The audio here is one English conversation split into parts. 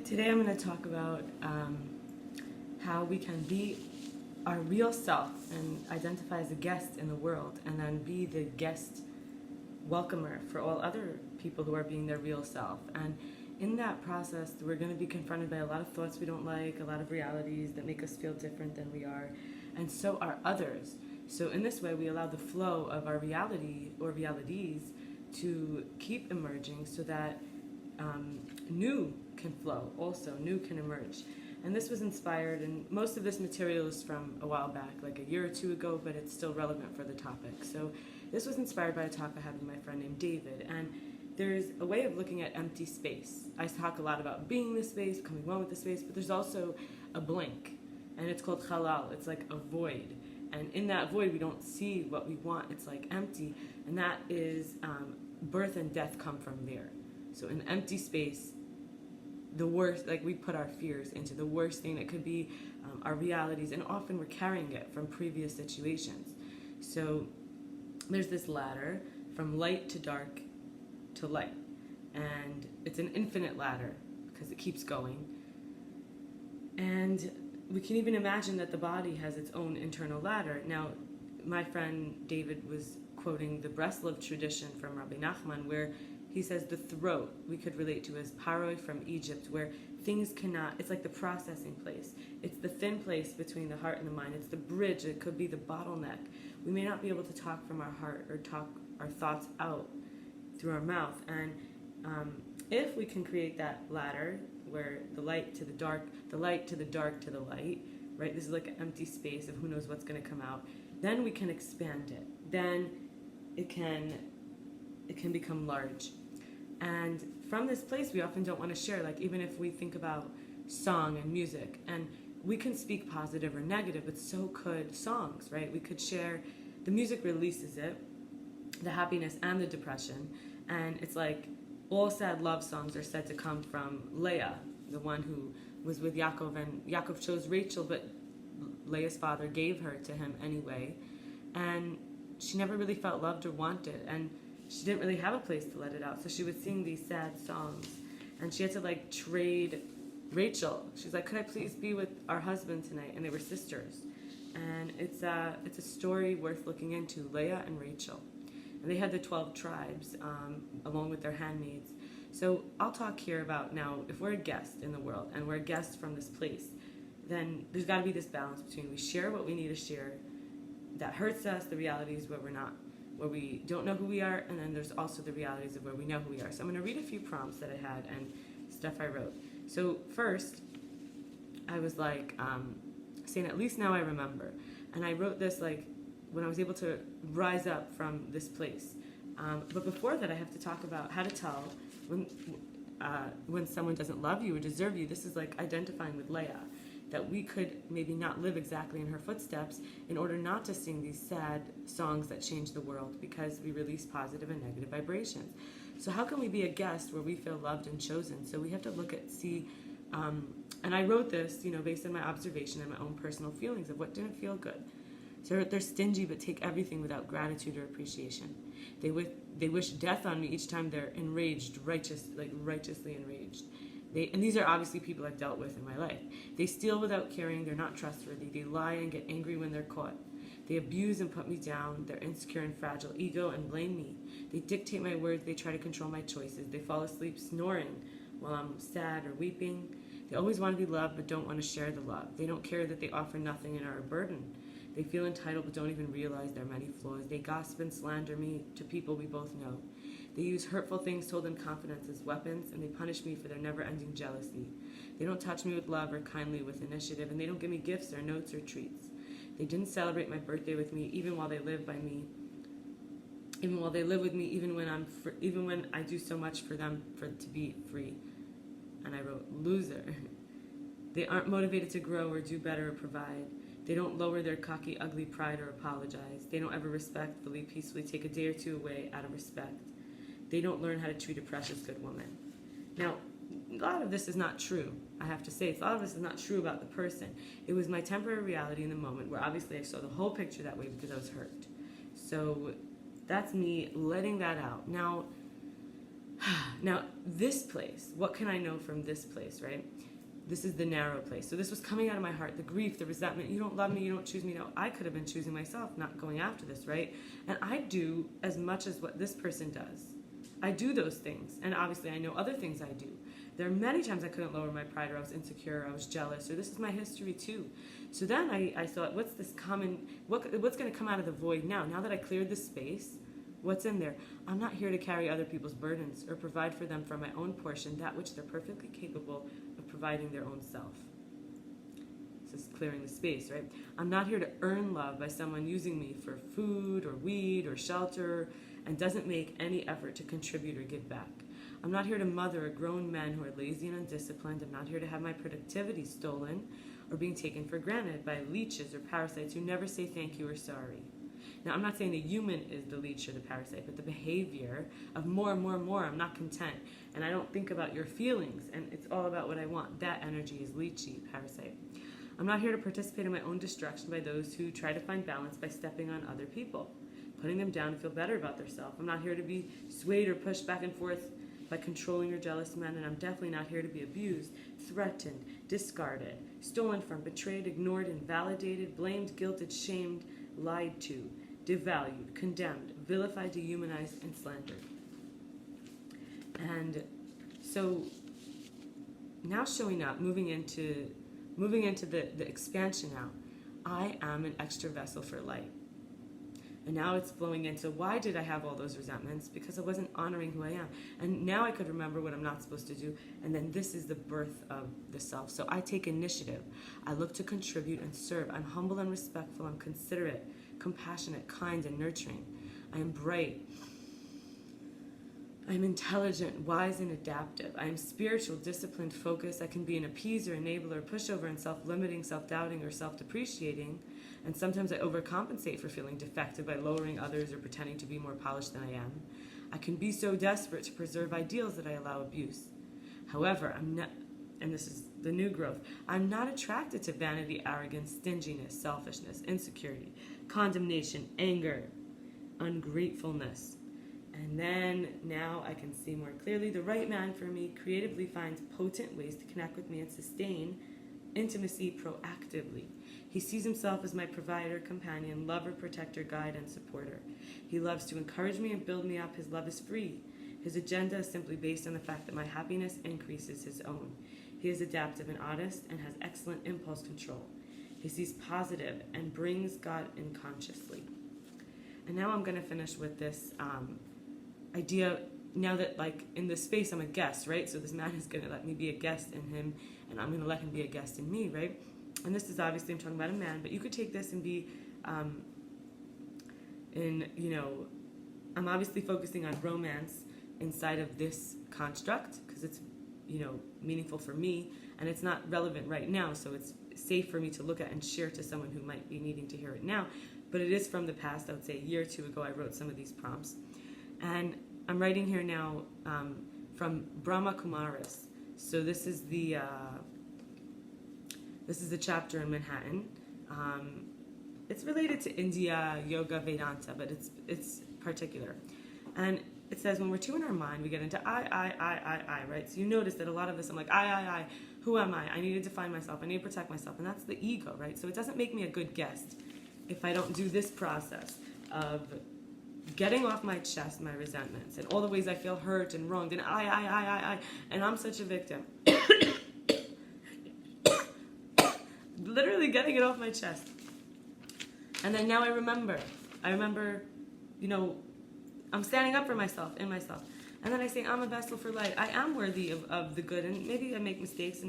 Today I'm going to talk about how we can be our real self and identify as a guest in the world, and then be the guest welcomer for all other people who are being their real self. And in that process, we're going to be confronted by a lot of thoughts we don't like, a lot of realities that make us feel different than we are, and so are others. So in this way, we allow the flow of our reality or realities to keep emerging so that new can flow, also new can emerge. And this was inspired, and most of this material is from a while back, like a year or two ago, but it's still relevant for the topic. So this was inspired by a talk I had with my friend named David, and there's a way of looking at empty space. I talk a lot about being the space, becoming one with the space, but there's also a blank, and it's called halal. It's like a void, and in that void we don't see what we want. It's like empty, and that is birth and death come from there. So in empty space, the worst, like we put our fears into the worst thing that could be our realities, and often we're carrying it from previous situations. So there's this ladder from light to dark to light, and it's an infinite ladder because it keeps going. And we can even imagine that the body has its own internal ladder. Now, my friend David was quoting the Breslov tradition from Rabbi Nachman, where he says the throat we could relate to as paroi from Egypt, where things cannot, it's like the processing place. It's the thin place between the heart and the mind. It's the bridge. It could be the bottleneck. We may not be able to talk from our heart or talk our thoughts out through our mouth. And if we can create that ladder where the light to the dark, the light to the dark to the light, right? This is like an empty space of who knows what's going to come out. Then we can expand it. Then it can become large. And from this place, we often don't want to share, like even if we think about song and music, and we can speak positive or negative, but so could songs, right? We could share, the music releases it, the happiness and the depression, and it's like all sad love songs are said to come from Leah, the one who was with Yaakov, and Yaakov chose Rachel, but Leah's father gave her to him anyway, and she never really felt loved or wanted, and she didn't really have a place to let it out, so she would sing these sad songs, and she had to like trade Rachel. She's like, could I please be with our husband tonight? And they were sisters, and it's a story worth looking into, Leah and Rachel. And they had the 12 tribes along with their handmaids. So I'll talk here about now, if we're a guest in the world and we're a guest from this place, then there's got to be this balance between we share what we need to share that hurts us, the realities where we're not, where we don't know who we are, and then there's also the realities of where we know who we are. So I'm going to read a few prompts that I had and stuff I wrote. So first, I was like saying, at least now I remember. And I wrote this like when I was able to rise up from this place. But before that, I have to talk about how to tell when someone doesn't love you or deserve you. This is like identifying with Leah, that we could maybe not live exactly in her footsteps in order not to sing these sad songs that change the world, because we release positive and negative vibrations. So how can we be a guest where we feel loved and chosen? So we have to look at, and I wrote this, based on my observation and my own personal feelings of what didn't feel good. So they're stingy but take everything without gratitude or appreciation. They wish death on me each time they're enraged, righteously enraged. And these are obviously people I've dealt with in my life. They steal without caring. They're not trustworthy. They lie and get angry when they're caught. They abuse and put me down. They're insecure and fragile, ego, and blame me. They dictate my words. They try to control my choices. They fall asleep snoring while I'm sad or weeping. They always want to be loved but don't want to share the love. They don't care that they offer nothing and are a burden. They feel entitled but don't even realize their many flaws. They gossip and slander me to people we both know. They use hurtful things told in confidence as weapons, and they punish me for their never-ending jealousy. They don't touch me with love or kindly with initiative, and they don't give me gifts or notes or treats. They didn't celebrate my birthday with me, even while they live by me. Even while they live with me, even when I do so much for them to be free. And I wrote, loser. They aren't motivated to grow or do better or provide. They don't lower their cocky, ugly pride or apologize. They don't ever respectfully, peacefully take a day or two away out of respect. They don't learn how to treat a precious good woman. Now, a lot of this is not true, I have to say. A lot of this is not true about the person. It was my temporary reality in the moment where obviously I saw the whole picture that way because I was hurt. So that's me letting that out. Now, Now, this place, what can I know from this place, right? This is the narrow place. So this was coming out of my heart, the grief, the resentment. You don't love me, you don't choose me. No, I could have been choosing myself, not going after this, right? And I do as much as what this person does. I do those things. And obviously I know other things I do. There are many times I couldn't lower my pride, or I was insecure, or I was jealous, or this is my history too. So then I thought, what's going to come out of the void now? Now that I cleared the space, what's in there? I'm not here to carry other people's burdens or provide for them from my own portion, that which they're perfectly capable of providing their own self. This is clearing the space, right? I'm not here to earn love by someone using me for food or weed or shelter and doesn't make any effort to contribute or give back. I'm not here to mother a grown men who are lazy and undisciplined. I'm not here to have my productivity stolen or being taken for granted by leeches or parasites who never say thank you or sorry. Now, I'm not saying the human is the leech or the parasite, but the behavior of more, I'm not content. And I don't think about your feelings, and it's all about what I want. That energy is leechy, parasite. I'm not here to participate in my own destruction by those who try to find balance by stepping on other people, putting them down to feel better about themselves. I'm not here to be swayed or pushed back and forth by controlling or jealous men, and I'm definitely not here to be abused, threatened, discarded, stolen from, betrayed, ignored, invalidated, blamed, guilted, shamed, lied to, devalued, condemned, vilified, dehumanized, and slandered. And so now showing up, moving into the expansion now, I am an extra vessel for light. And now it's flowing in. So why did I have all those resentments? Because I wasn't honoring who I am. And now I could remember what I'm not supposed to do. And then this is the birth of the self. So I take initiative. I look to contribute and serve. I'm humble and respectful. I'm considerate, compassionate, kind, and nurturing. I am bright. I'm intelligent, wise, and adaptive. I am spiritual, disciplined, focused. I can be an appeaser, enabler, pushover, and self-limiting, self-doubting, or self-depreciating. And sometimes I overcompensate for feeling defective by lowering others or pretending to be more polished than I am. I can be so desperate to preserve ideals that I allow abuse. However, I'm not, and this is the new growth, I'm not attracted to vanity, arrogance, stinginess, selfishness, insecurity, condemnation, anger, ungratefulness. And then now I can see more clearly. The right man for me creatively finds potent ways to connect with me and sustain intimacy proactively. He sees himself as my provider, companion, lover, protector, guide, and supporter. He loves to encourage me and build me up. His love is free. His agenda is simply based on the fact that my happiness increases his own. He is adaptive and honest and has excellent impulse control. He sees positive and brings God in consciously. And now I'm going to finish with this idea, now that like in this space I'm a guest, right? So this man is going to let me be a guest in him, and I'm going to let him be a guest in me, right? And this is obviously, I'm talking about a man, but you could take this and be I'm obviously focusing on romance inside of this construct because it's, meaningful for me, and it's not relevant right now, so it's safe for me to look at and share to someone who might be needing to hear it now. But it is from the past. I would say a year or two ago I wrote some of these prompts. And I'm writing here now from Brahma Kumaris. So this is the chapter in Manhattan. It's related to India, yoga, Vedanta, but it's particular. And it says when we're too in our mind, we get into I, right? So you notice that a lot of this, I'm like, I, who am I? I need to define myself. I need to protect myself. And that's the ego, right? So it doesn't make me a good guest if I don't do this process of getting off my chest my resentments and all the ways I feel hurt and wronged and I, and I'm such a victim. Literally getting it off my chest. And then now I remember, I'm standing up for myself, in myself. And then I say, I'm a vessel for light. I am worthy of the good, and maybe I make mistakes,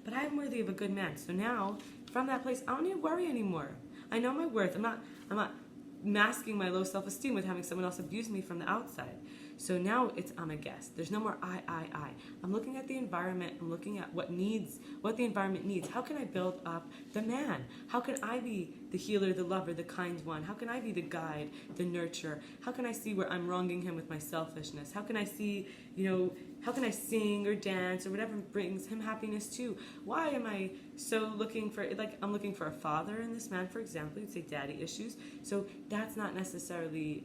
but I am worthy of a good man. So now, from that place, I don't need to worry anymore. I know my worth. I'm not masking my low self-esteem with having someone else abuse me from the outside. So now I'm a guest. There's no more I. I'm looking at the environment. I'm looking at what the environment needs. How can I build up the man? How can I be the healer, the lover, the kind one? How can I be the guide, the nurturer? How can I see where I'm wronging him with my selfishness? How can I see, How can I sing or dance or whatever brings him happiness too? Why am I so looking for, like, I'm looking for a father in this man, for example, you'd say daddy issues. So that's not necessarily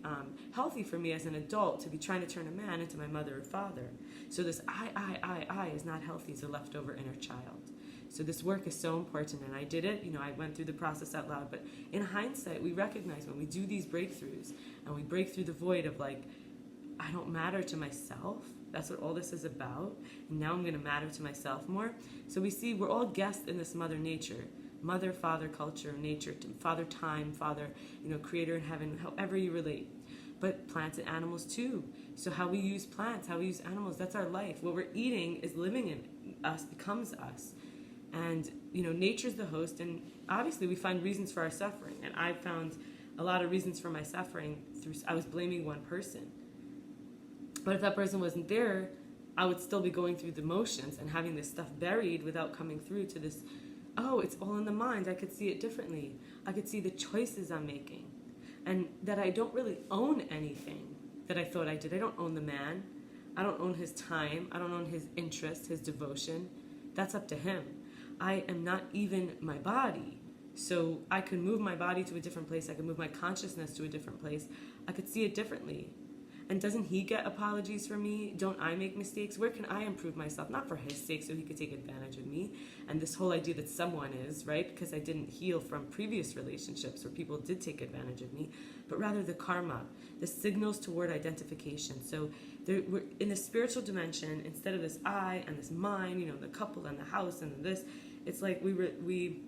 healthy for me as an adult to be trying to turn a man into my mother or father. So this I is not healthy as a leftover inner child. So this work is so important, and I did it. I went through the process out loud, but in hindsight, we recognize when we do these breakthroughs and we break through the void of like, I don't matter to myself. That's what all this is about. And now I'm going to matter to myself more. So we see we're all guests in this mother nature, mother, father, culture, nature, father, time, father, creator in heaven, however you relate. But plants and animals too. So how we use plants, how we use animals, that's our life. What we're eating is living in us, becomes us. And, nature's the host, and obviously we find reasons for our suffering. And I found a lot of reasons for my suffering I was blaming one person. But if that person wasn't there, I would still be going through the motions and having this stuff buried without coming through to this, it's all in the mind. I could see it differently. I could see the choices I'm making. And that I don't really own anything that I thought I did. I don't own the man. I don't own his time. I don't own his interest, his devotion. That's up to him. I am not even my body. So I could move my body to a different place. I could move my consciousness to a different place. I could see it differently. And doesn't he get apologies from me? Don't I make mistakes? Where can I improve myself? Not for his sake, so he could take advantage of me. And this whole idea that someone is, right? Because I didn't heal from previous relationships where people did take advantage of me, but rather the karma, the signals toward identification. So we're in the spiritual dimension, instead of this I and this mine, the couple and the house and this, it's like we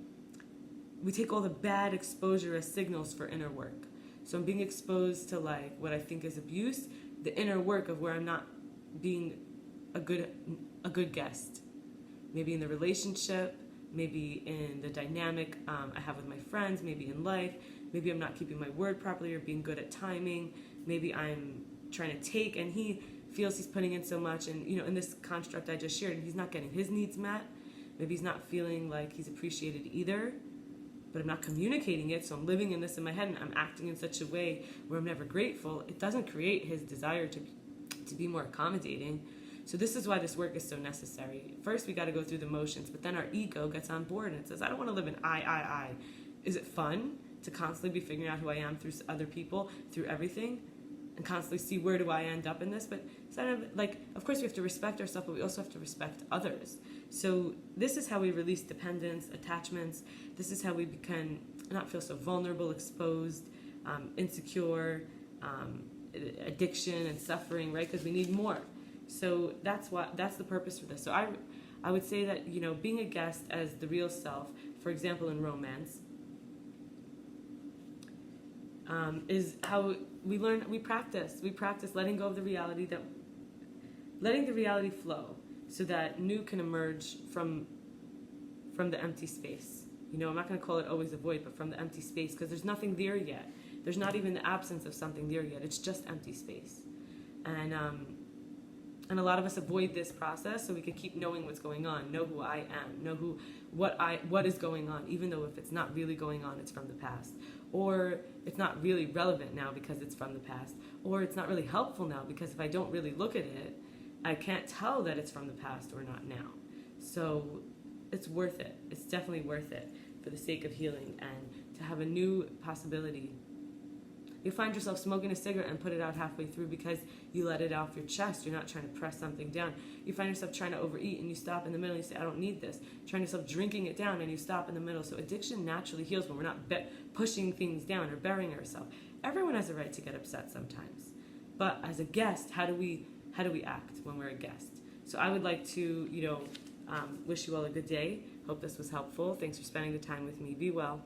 take all the bad exposure as signals for inner work. So I'm being exposed to like what I think is abuse, the inner work of where I'm not being a good guest. Maybe in the relationship, maybe in the dynamic I have with my friends, maybe in life, maybe I'm not keeping my word properly or being good at timing, maybe I'm trying to take and he feels he's putting in so much and in this construct I just shared, he's not getting his needs met, maybe he's not feeling like he's appreciated either. But I'm not communicating it, so I'm living in this in my head and I'm acting in such a way where I'm never grateful. It doesn't create his desire to be more accommodating. So this is why this work is so necessary. First, we got to go through the motions, but then our ego gets on board and it says, I don't want to live in I. Is it fun to constantly be figuring out who I am through other people, through everything, and constantly see where do I end up in this? But it's kind of like, of course we have to respect ourselves, but we also have to respect others. So this is how we release dependence, attachments. This is how we can not feel so vulnerable, exposed, insecure, addiction and suffering, right? Because we need more. So that's the purpose for this. So I would say that, being a guest as the real self, for example, in romance, is how we learn, we practice letting go of the reality, letting the reality flow so that new can emerge from the empty space. I'm not going to call it always a void, but from the empty space, because there's nothing there yet. There's not even the absence of something there yet. It's just empty space. And a lot of us avoid this process so we could keep knowing what's going on, know who I am, know what is going on, even though if it's not really going on, it's from the past. Or it's not really relevant now because it's from the past. Or it's not really helpful now because if I don't really look at it, I can't tell that it's from the past or not now. So it's worth it. It's definitely worth it for the sake of healing and to have a new possibility. You find yourself smoking a cigarette and put it out halfway through because you let it off your chest. You're not trying to press something down. You find yourself trying to overeat and you stop in the middle and you say, I don't need this. Trying yourself drinking it down and you stop in the middle. So addiction naturally heals when we're not pushing things down or burying ourselves. Everyone has a right to get upset sometimes. But as a guest, how do we act when we're a guest? So I would like to, wish you all a good day. Hope this was helpful. Thanks for spending the time with me. Be well.